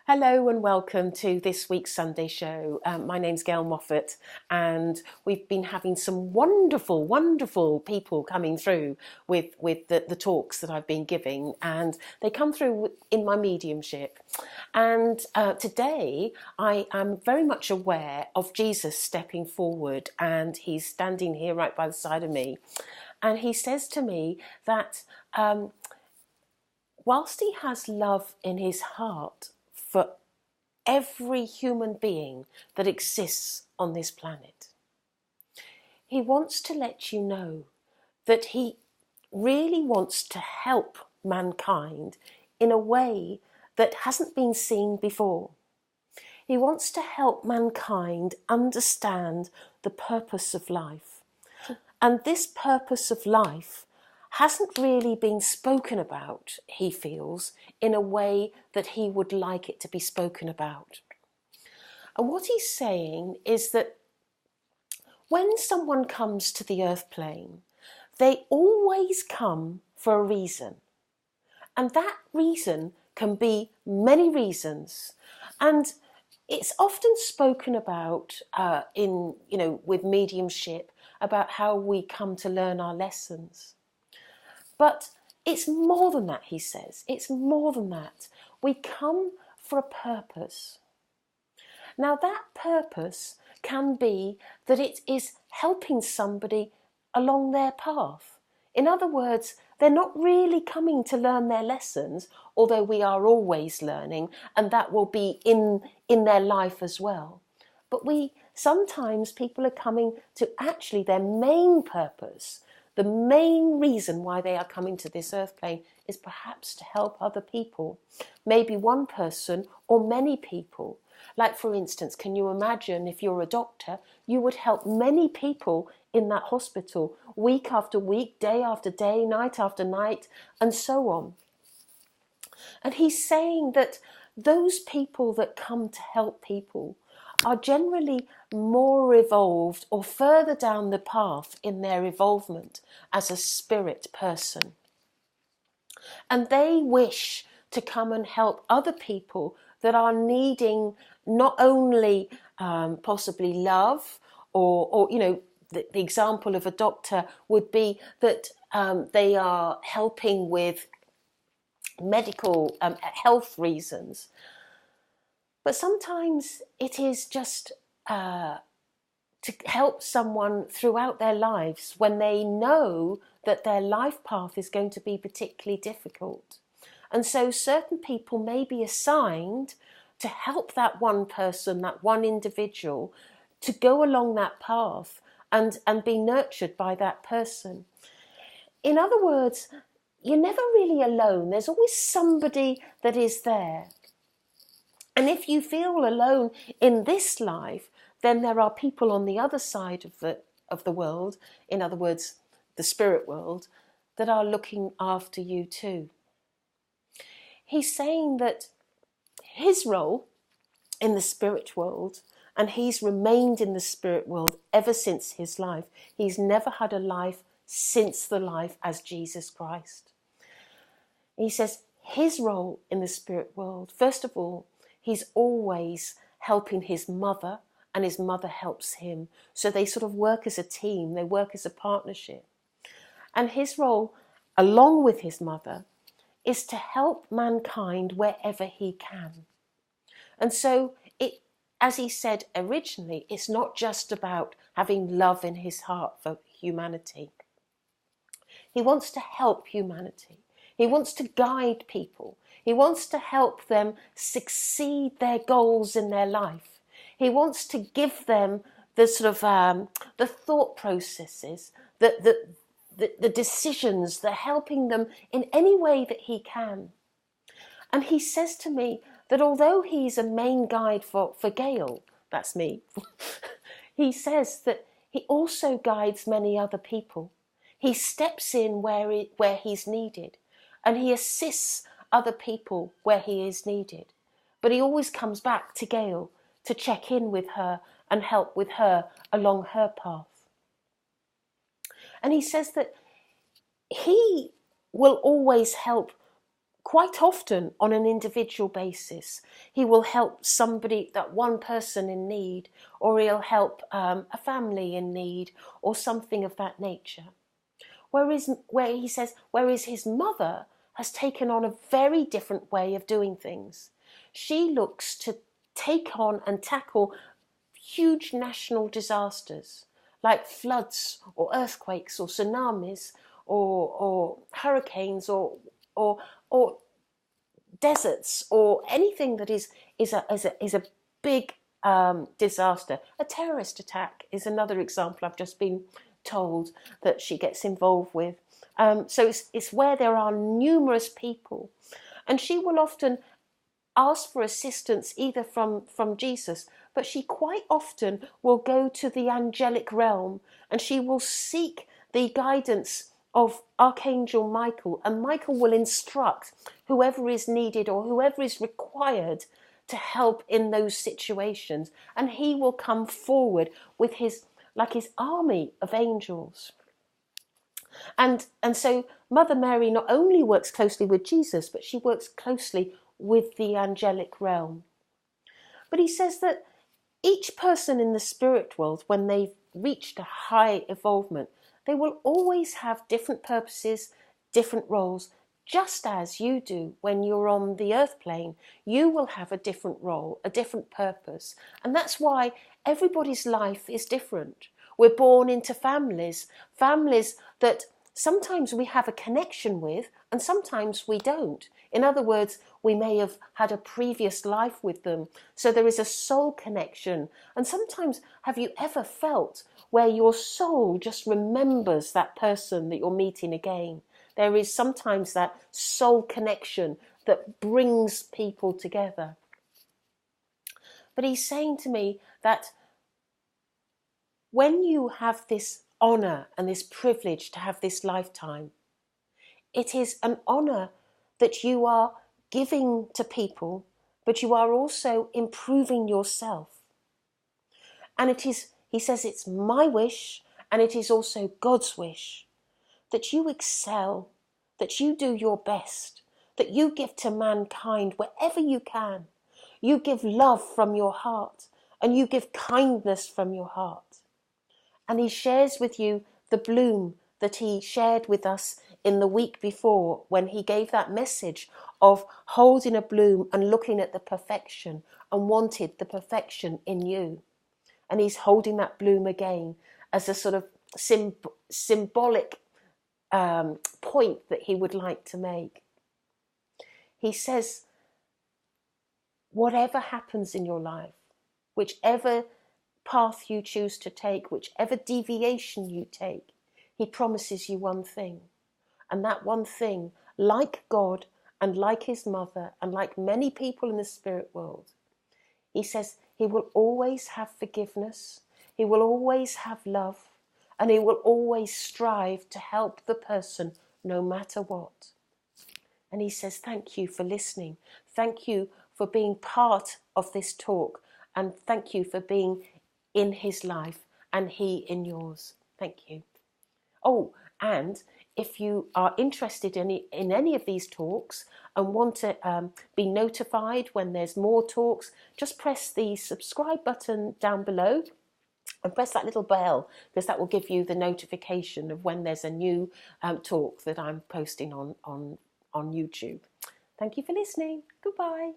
Hello and welcome to this week's Sunday show. My name's Gail Moffat, and we've been having some wonderful people coming through with the talks that I've been giving, and they come through in my mediumship. And today I am very much aware of Jesus stepping forward, and he's standing here right by the side of me, and he says to me that whilst he has love in his heart for every human being that exists on this planet, he wants to let you know that he really wants to help mankind in a way that hasn't been seen before. He wants to help mankind understand the purpose of life. And this purpose of life hasn't really been spoken about, he feels, in a way that he would like it to be spoken about. And what he's saying is that when someone comes to the earth plane, they always come for a reason. And that reason can be many reasons. And it's often spoken about with mediumship, about how we come to learn our lessons. But it's more than that, he says. It's more than that. We come for a purpose. Now, that purpose can be that it is helping somebody along their path. In other words, they're not really coming to learn their lessons, although we are always learning, and that will be in their life as well. But sometimes people are coming to actually their main purpose. The main reason why they are coming to this earth plane is perhaps to help other people. Maybe one person or many people. Like, for instance, can you imagine if you're a doctor, you would help many people in that hospital, week after week, day after day, night after night, and so on. And he's saying that those people that come to help people are generally more evolved or further down the path in their evolvement as a spirit person. And they wish to come and help other people that are needing not only possibly love or the example of a doctor would be that they are helping with medical health reasons. But sometimes it is just to help someone throughout their lives when they know that their life path is going to be particularly difficult. And so certain people may be assigned to help that one person, that one individual, to go along that path and be nurtured by that person. In other words, you're never really alone. There's always somebody that is there. And if you feel alone in this life, then there are people on the other side of the world, in other words, the spirit world, that are looking after you too. He's saying that his role in the spirit world, and he's remained in the spirit world ever since his life. He's never had a life since the life as Jesus Christ. He says his role in the spirit world, first of all, he's always helping his mother, and his mother helps him. So they sort of work as a team, they work as a partnership. And his role, along with his mother, is to help mankind wherever he can. And so, as he said originally, it's not just about having love in his heart for humanity. He wants to help humanity. He wants to guide people. He wants to help them succeed their goals in their life. He wants to give them the sort of the thought processes, the decisions, the helping them in any way that he can. And he says to me that although he's a main guide for Gail, that's me, he says that he also guides many other people. He steps in where he's needed, and he assists other people where he is needed. But he always comes back to Gail to check in with her and help with her along her path. And he says that he will always help quite often on an individual basis. He will help somebody, that one person in need, or he'll help a family in need, or something of that nature. Whereas his mother has taken on a very different way of doing things. She looks to take on and tackle huge national disasters like floods or earthquakes or tsunamis or hurricanes or deserts or anything that is a big disaster. A terrorist attack is another example I've just been told that she gets involved with. So it's where there are numerous people, and she will often ask for assistance either from Jesus, but she quite often will go to the angelic realm and she will seek the guidance of Archangel Michael, and Michael will instruct whoever is needed or whoever is required to help in those situations, and he will come forward with his army of angels. And so Mother Mary not only works closely with Jesus, but she works closely with the angelic realm. But he says that each person in the spirit world, when they've reached a high evolvement, they will always have different purposes, different roles, just as you do when you're on the earth plane. You will have a different role, a different purpose. And that's why everybody's life is different. We're born into families that sometimes we have a connection with and sometimes we don't. In other words, we may have had a previous life with them. So there is a soul connection. And sometimes, have you ever felt where your soul just remembers that person that you're meeting again? There is sometimes that soul connection that brings people together. But he's saying to me that when you have this honour and this privilege to have this lifetime, it is an honour that you are giving to people, but you are also improving yourself. And it is, he says, it's my wish, and it is also God's wish, that you excel, that you do your best, that you give to mankind wherever you can. You give love from your heart, and you give kindness from your heart. And he shares with you the bloom that he shared with us in the week before, when he gave that message of holding a bloom and looking at the perfection and wanted the perfection in you. And he's holding that bloom again as a sort of symbolic point that he would like to make. He says, whatever happens in your life, whichever path you choose to take, whichever deviation you take, he promises you one thing. And that one thing, like God and like his mother and like many people in the spirit world, he says he will always have forgiveness, he will always have love, and he will always strive to help the person no matter what. And he says, thank you for listening. Thank you for being part of this talk. And thank you for being in his life and he in yours. Thank you. Oh, and if you are interested in any of these talks and want to be notified when there's more talks, just press the subscribe button down below and press that little bell, because that will give you the notification of when there's a new talk that I'm posting on YouTube. Thank you for listening. Goodbye.